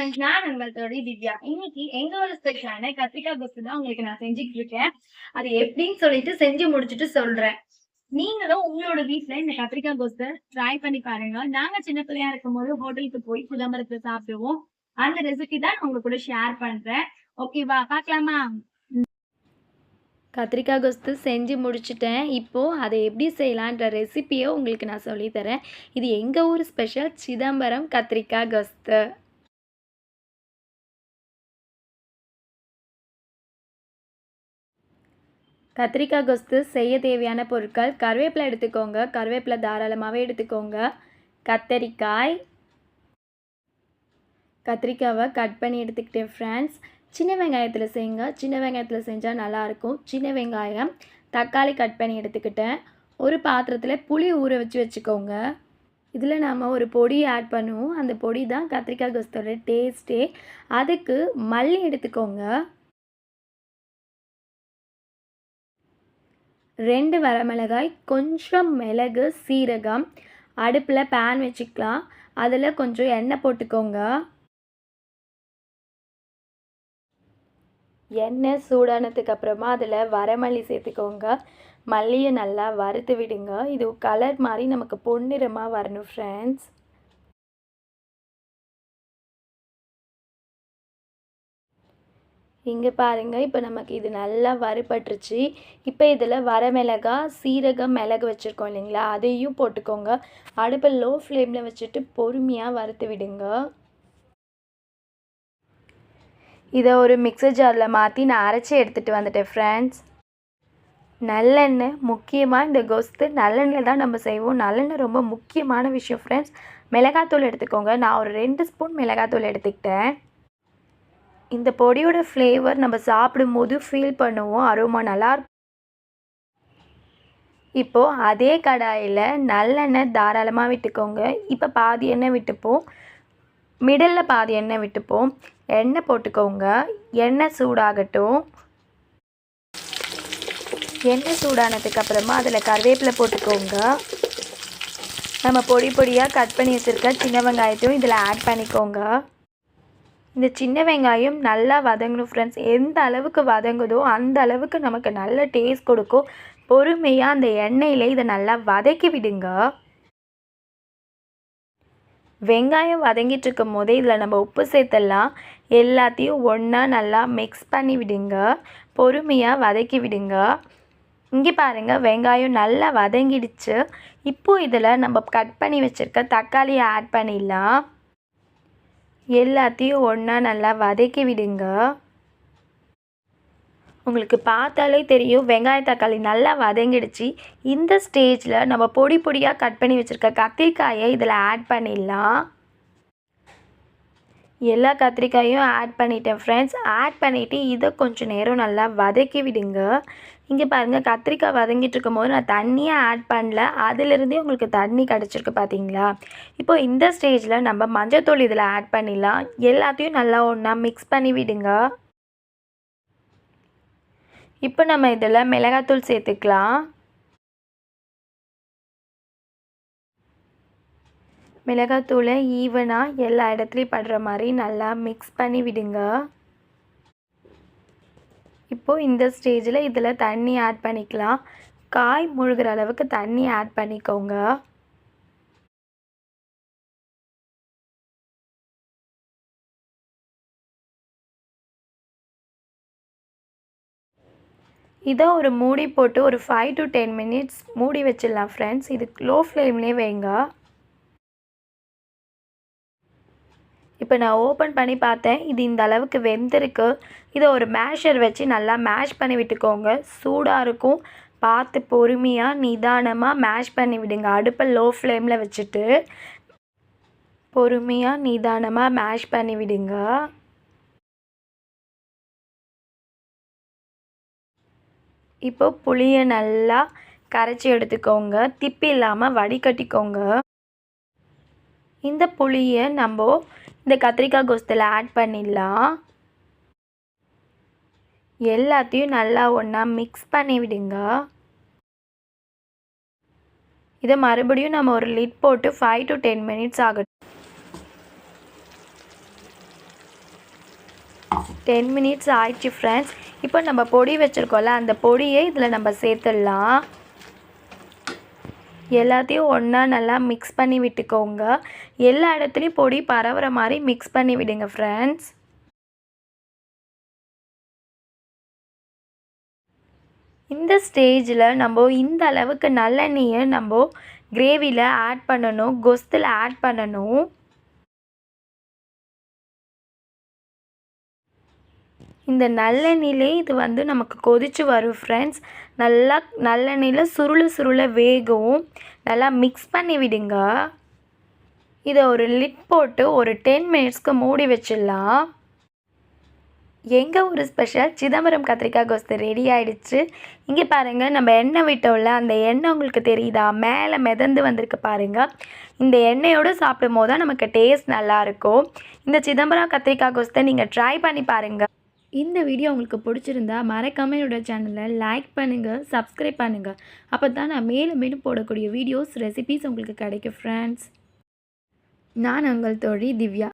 நான் உங்கள் தோழி திவ்யா. இன்னைக்கு எங்களோட ஸ்பெஷலான கத்திரிக்காய் தொக்கு தான் உங்களுக்கு நான் செஞ்சுட்டு இருக்கேன். அது எப்படின்னு சொல்லிட்டு செஞ்சு முடிச்சுட்டு சொல்றேன். நீங்களும் உங்களோட வீட்ல இந்த கத்திரிக்காய் கோஸ ட்ரை பண்ணி பாருங்க. நாங்க சின்ன பிள்ளையா இருக்கும்போது ஹோட்டலுக்கு போய் சிதம்பரத்துல சாப்பிடுவோம். அந்த ரெசிபி தான் நான் உங்க கூட ஷேர் பண்றேன். ஓகேவா? பார்க்கலாமா? கத்திரிக்காய் கொஸ்து செஞ்சு முடிச்சுட்டேன். இப்போது அதை எப்படி செய்யலான்ற ரெசிப்பியை உங்களுக்கு நான் சொல்லித்தரேன். இது எங்கள் ஊர் ஸ்பெஷல் சிதம்பரம் கத்திரிக்காய் கொஸ்து. கத்திரிக்காய் கொஸ்து செய்ய தேவையான பொருட்கள்: கருவேப்பிலை எடுத்துக்கோங்க, கருவேப்பிலை தாராளமாகவே எடுத்துக்கோங்க. கத்திரிக்காவை கட் பண்ணி எடுத்துக்கிட்டேன் ஃப்ரெண்ட்ஸ். சின்ன வெங்காயத்தில் செய்யுங்க, சின்ன வெங்காயத்தில் செஞ்சால் நல்லாயிருக்கும். சின்ன வெங்காயம், தக்காளி கட் பண்ணி எடுத்துக்கிட்டேன். ஒரு பாத்திரத்தில் புளி ஊற வச்சுக்கோங்க. இதில் நாம் ஒரு பொடி ஆட் பண்ணுவோம். அந்த பொடி தான் கத்திரிக்காய் கொஸ்தோட டேஸ்ட்டே. அதுக்கு மல்லி எடுத்துக்கோங்க, 2 வரமிளகாய், கொஞ்சம் மிளகு, சீரகம். அடுப்பில் பேன் வச்சுக்கலாம். அதில் கொஞ்சம் எண்ணெய் போட்டுக்கோங்க. எண்ணெய் சூடானதுக்கு அப்புறமா அதில் வரமல்லி சேர்த்துக்கோங்க. மல்லியை நல்லா வறுத்து விடுங்க. இது கலர் மாதிரி நமக்கு பொன்னிறமாக வரணும் ஃப்ரெண்ட்ஸ். இங்கே பாருங்கள், இப்போ நமக்கு இது நல்லா வறுபட்டுருச்சு. இப்போ இதில் வரமிளகாய், சீரகம், மிளகு வச்சுருக்கோம் இல்லைங்களா, அதையும் போட்டுக்கோங்க. அடுப்பை லோ ஃப்ளேமில் வச்சுட்டு பொறுமையாக வறுத்து விடுங்க. இதை ஒரு மிக்சர் ஜாரில் மாற்றி நான் அரைச்சி எடுத்துகிட்டு வந்துட்டேன் ஃப்ரெண்ட்ஸ். நல்லெண்ணெய் முக்கியமாக, இந்த கொஸ்து நல்லெண்ணெய் தான் நம்ம செய்வோம். நல்லெண்ணெய் ரொம்ப முக்கியமான விஷயம் ஃப்ரெண்ட்ஸ். மிளகாத்தூள் எடுத்துக்கோங்க. நான் ஒரு 2 ஸ்பூன் மிளகாத்தூள் எடுத்துக்கிட்டேன். இந்த பொடியோட ஃப்ளேவர் நம்ம சாப்பிடும்போது ஃபீல் பண்ணுவோம், அரோமா நல்லாயிருக்கும். இப்போது அதே கடாயில் நல்லெண்ணெய் தாராளமாக விட்டுக்கோங்க. இப்போ பாதி எண்ணெய் விட்டுப்போம், மிடில் பாதி எண்ணெய் விட்டுப்போம். எண்ணெய் போட்டுக்கோங்க. எண்ணெய் சூடாகட்டும். எண்ணெய் சூடானதுக்கு அப்புறமா அதில் கருவேப்பிலை போட்டுக்கோங்க. நம்ம பொடியாக கட் பண்ணி வச்சுருக்க சின்ன வெங்காயத்தையும் இதில் ஆட் பண்ணிக்கோங்க. இந்த சின்ன வெங்காயம் நல்லா வதங்கணும் ஃப்ரெண்ட்ஸ். எந்த அளவுக்கு வதங்குதோ அந்த அளவுக்கு நமக்கு நல்ல டேஸ்ட் கொடுக்கும். பொறுமையாக அந்த எண்ணெயில் இதை நல்லா வதக்கி விடுங்க. வெங்காயம் வதங்கிட்டு இருக்கும் போதே இதில் நம்ம உப்பு சேர்த்துடலாம். எல்லாத்தையும் ஒன்றா நல்லா மிக்ஸ் பண்ணி விடுங்க. பொறுமையாக வதக்கி விடுங்க. இங்கே பாருங்கள், வெங்காயம் நல்லா வதங்கிடுச்சு. இப்போது இதில் நம்ம கட் பண்ணி வச்சுருக்க தக்காளியை ஆட் பண்ணிடலாம். எல்லாத்தையும் ஒன்றா நல்லா வதக்கி விடுங்க. உங்களுக்கு பார்த்தாலே தெரியும் வெங்காய தக்காளி நல்லா வதங்கிடுச்சு. இந்த ஸ்டேஜில் நம்ம பொடியாக கட் பண்ணி வச்சுருக்க கத்திரிக்காயை இதில் ஆட் பண்ணிடலாம். எல்லா கத்திரிக்காயும் ஆட் பண்ணிட்டேன் ஃப்ரெண்ட்ஸ். ஆட் பண்ணிவிட்டு இதை கொஞ்சம் நேரம் நல்லா வதக்கி விடுங்க. இங்கே பாருங்கள், கத்திரிக்காய் வதங்கிட்டு இருக்கும்போது நான் தண்ணியை ஆட் பண்ணல, அதிலிருந்தே உங்களுக்கு தண்ணி கிடச்சிருக்கு பார்த்தீங்களா. இப்போது இந்த ஸ்டேஜில் நம்ம மஞ்சள்தூள் இதில் ஆட் பண்ணிடலாம். எல்லாத்தையும் நல்லா ஒன்றா மிக்ஸ் பண்ணி விடுங்க. இப்போ நம்ம இதில் மிளகாத்தூள் சேர்த்துக்கலாம். மிளகாத்தூளை ஈவனாக எல்லா இடத்துலையும் படுற மாதிரி நல்லா மிக்ஸ் பண்ணி விடுங்க. இப்போது இந்த ஸ்டேஜில் இதில் தண்ணி ஆட் பண்ணிக்கலாம். காய் முழுகிற அளவுக்கு தண்ணி ஆட் பண்ணிக்கோங்க. இதை ஒரு மூடி போட்டு ஒரு 5 to 10 minutes மூடி வச்சிடலாம் ஃப்ரெண்ட்ஸ். இது லோ ஃப்ளேம்லேயே வைங்க. இப்போ நான் ஓப்பன் பண்ணி பார்த்தேன், இது இந்த அளவுக்கு வெந்திருக்கு. இதை ஒரு மேஷர் வச்சு நல்லா மேஷ் பண்ணி விட்டுக்கோங்க. சூடாக இருக்கும், பார்த்து பொறுமையாக நிதானமாக மேஷ் பண்ணி விடுங்க. அடுப்பை லோ ஃப்ளேமில் வச்சுட்டு பொறுமையாக நிதானமாக மேஷ் பண்ணி விடுங்க. இப்போ புளியை நல்லா கரைச்சி எடுத்துக்கோங்க. திப்பி இல்லாமல் வடிகட்டிக்கோங்க. இந்த புளியை நம்ம இந்த கத்திரிக்காய் கொஸ்தில் ஆட் பண்ணிடலாம். எல்லாத்தையும் நல்லா ஒன்றா மிக்ஸ் பண்ணி விடுங்க. இதை மறுபடியும் நம்ம ஒரு லிட் போட்டு 5 to 10 minutes ஆகட்டும். 10 மினிட்ஸ் ஆயிடுச்சு ஃப்ரெண்ட்ஸ். இப்போ நம்ம பொடி வச்சுருக்கோம்ல, அந்த பொடியை இதில் நம்ம சேர்த்துடலாம். எல்லாத்தையும் ஒன்றா நல்லா மிக்ஸ் பண்ணி விட்டுக்கோங்க. எல்லா இடத்துலையும் பொடி பரவுற மாதிரி மிக்ஸ் பண்ணி விடுங்க ஃப்ரெண்ட்ஸ். இந்த ஸ்டேஜில் நம்ம இந்த அளவுக்கு நல்லெண்ணெயை நம்ம கிரேவியில் ஆட் பண்ணணும், கொஸ்தில் ஆட் பண்ணணும். இந்த நல்லெண்ணெயிலே இது வந்து நமக்கு கொதிச்சு வரும் ஃப்ரெண்ட்ஸ். நல்லா நல்லெண்ணெயில் சுருள வேகும். நல்லா மிக்ஸ் பண்ணி விடுங்க. இதை ஒரு லிட் போட்டு ஒரு 10 மினிட்ஸ்க்கு மூடி வச்சிடலாம். எங்கள் ஒரு ஸ்பெஷல் சிதம்பரம் கத்திரிக்காய் கோஸ்து ரெடி ஆகிடுச்சு. இங்கே பாருங்கள், நம்ம எண்ணெய் விட்டோம்ல, அந்த எண்ணெய் உங்களுக்கு தெரியுதா? மேலே மிதந்து வந்திருக்கு பாருங்கள். இந்த எண்ணெயோடு சாப்பிடும் போது தான் நமக்கு டேஸ்ட் நல்லாயிருக்கும். இந்த சிதம்பரம் கத்திரிக்காய் கோஸ்தை நீங்கள் ட்ரை பண்ணி பாருங்கள். இந்த வீடியோ உங்களுக்கு பிடிச்சிருந்தா மறக்காமல் என்னோட சேனலை லைக் பண்ணுங்கள், சப்ஸ்கிரைப் பண்ணுங்கள். அப்போ தான் நான் மேலும் போடக்கூடிய வீடியோஸ் ரெசிபீஸ் உங்களுக்கு கிடைக்கும் ஃப்ரெண்ட்ஸ். நான் உங்கள் தோழி திவ்யா.